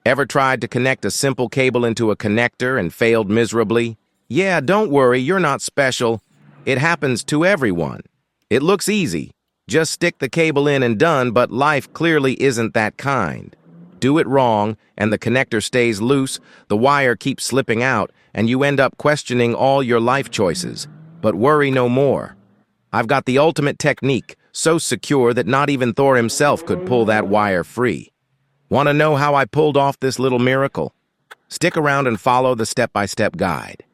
Ever tried to connect a simple cable into a connector and failed miserably? Yeah, don't worry, you're not special. It happens to everyone. It looks easy. Just stick the cable in and done, but life clearly isn't that kind. Do it wrong, and the connector stays loose, the wire keeps slipping out, and you end up questioning all your life choices. But worry no more. I've got the ultimate technique, so secure that not even Thor himself could pull that wire free. Want to know how I pulled off this little miracle? Stick around and follow the step-by-step guide.